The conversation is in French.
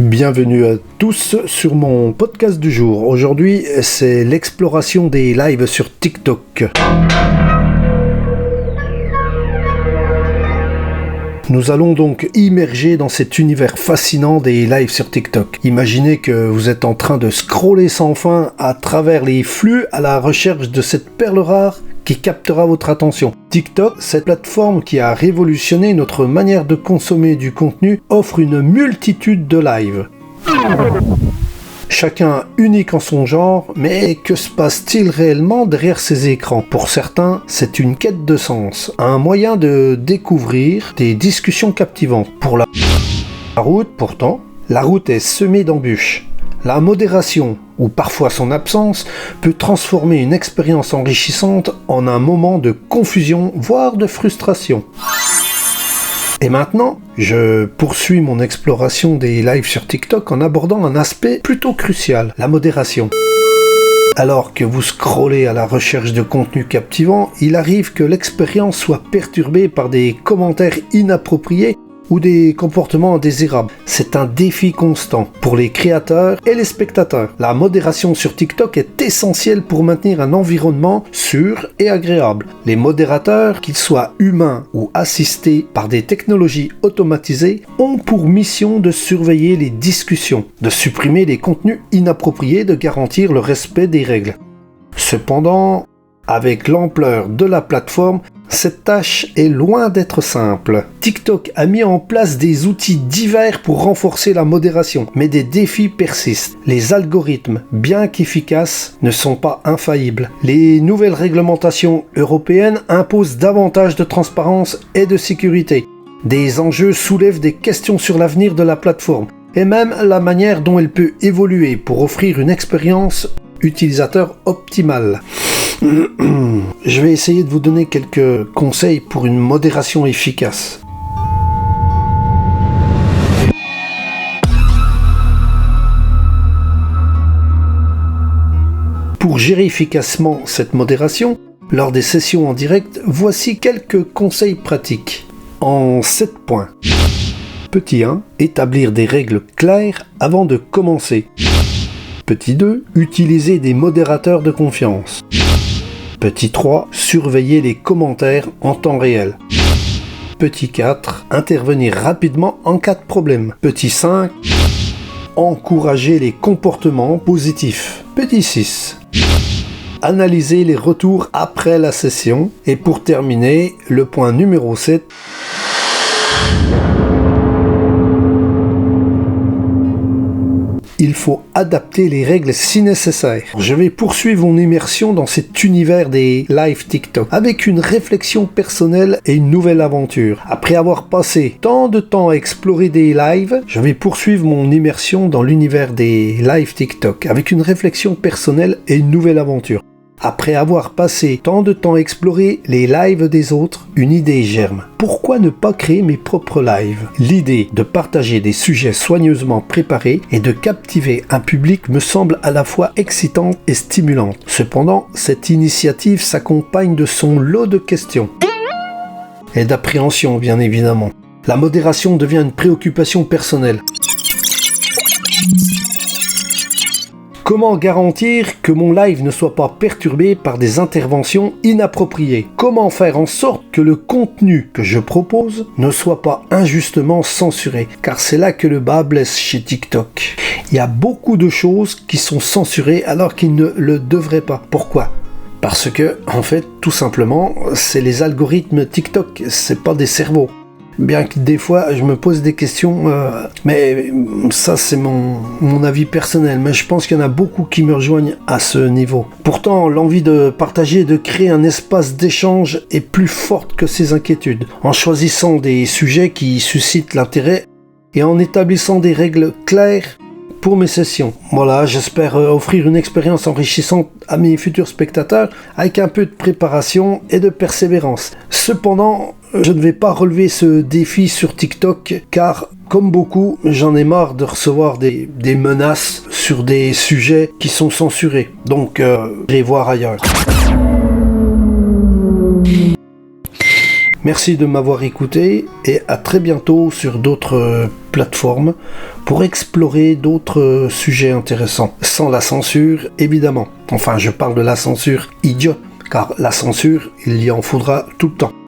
Bienvenue à tous sur mon podcast du jour. Aujourd'hui, c'est l'exploration des lives sur TikTok. Nous allons donc immerger dans cet univers fascinant des lives sur TikTok. Imaginez que vous êtes en train de scroller sans fin à travers les flux à la recherche de cette perle rare qui captera votre attention. TikTok, cette plateforme qui a révolutionné notre manière de consommer du contenu, offre une multitude de lives. Chacun unique en son genre, mais que se passe-t-il réellement derrière ces écrans? Pour certains, c'est une quête de sens, un moyen de découvrir des discussions captivantes. Pour la route, pourtant, la route est semée d'embûches. La modération, ou parfois son absence, peut transformer une expérience enrichissante en un moment de confusion, voire de frustration. Et maintenant, je poursuis mon exploration des lives sur TikTok en abordant un aspect plutôt crucial, la modération. Alors que vous scrollez à la recherche de contenu captivant, il arrive que l'expérience soit perturbée par des commentaires inappropriés ou des comportements indésirables. C'est un défi constant pour les créateurs et les spectateurs. La modération sur TikTok est essentielle pour maintenir un environnement sûr et agréable. Les modérateurs, qu'ils soient humains ou assistés par des technologies automatisées, ont pour mission de surveiller les discussions, de supprimer les contenus inappropriés, de garantir le respect des règles. Cependant, avec l'ampleur de la plateforme, cette tâche est loin d'être simple. TikTok a mis en place des outils divers pour renforcer la modération, mais des défis persistent. Les algorithmes, bien qu'efficaces, ne sont pas infaillibles. Les nouvelles réglementations européennes imposent davantage de transparence et de sécurité. Des enjeux soulèvent des questions sur l'avenir de la plateforme, et même la manière dont elle peut évoluer pour offrir une expérience utilisateur optimale. Je vais essayer de vous donner quelques conseils pour une modération efficace. Pour gérer efficacement cette modération, lors des sessions en direct, voici quelques conseils pratiques. En 7 points. Petit 1. Établir des règles claires avant de commencer. Petit 2. Utiliser des modérateurs de confiance. Petit 3. Surveiller les commentaires en temps réel. Petit 4. Intervenir rapidement en cas de problème. Petit 5. Encourager les comportements positifs. Petit 6. Analyser les retours après la session. Et pour terminer, le point numéro 7. Il faut adapter les règles si nécessaire. Je vais poursuivre mon immersion dans cet univers des lives TikTok avec une réflexion personnelle et une nouvelle aventure. Après avoir passé tant de temps à explorer des lives, je vais poursuivre mon immersion dans l'univers des lives TikTok avec une réflexion personnelle et une nouvelle aventure. Après avoir passé tant de temps à explorer les lives des autres, une idée germe. Pourquoi ne pas créer mes propres lives? L'idée de partager des sujets soigneusement préparés et de captiver un public me semble à la fois excitante et stimulante. Cependant, cette initiative s'accompagne de son lot de questions. Et d'appréhension, bien évidemment. La modération devient une préoccupation personnelle. Comment garantir que mon live ne soit pas perturbé par des interventions inappropriées? Comment faire en sorte que le contenu que je propose ne soit pas injustement censuré? Car c'est là que le bas blesse chez TikTok. Il y a beaucoup de choses qui sont censurées alors qu'ils ne le devraient pas. Pourquoi? Parce que, en fait, tout simplement, c'est les algorithmes TikTok, c'est pas des cerveaux. Bien que des fois je me pose des questions, mais ça c'est mon avis personnel, mais je pense qu'il y en a beaucoup qui me rejoignent à ce niveau. Pourtant, l'envie de partager et de créer un espace d'échange est plus forte que ces inquiétudes. En choisissant des sujets qui suscitent l'intérêt et en établissant des règles claires pour mes sessions. Voilà, j'espère offrir une expérience enrichissante à mes futurs spectateurs avec un peu de préparation et de persévérance. Cependant, je ne vais pas relever ce défi sur TikTok car, comme beaucoup, j'en ai marre de recevoir des menaces sur des sujets qui sont censurés. Donc, je vais voir ailleurs. Merci de m'avoir écouté et à très bientôt sur d'autres plateformes pour explorer d'autres sujets intéressants. Sans la censure, évidemment. Enfin, je parle de la censure idiote, car la censure, il y en faudra tout le temps.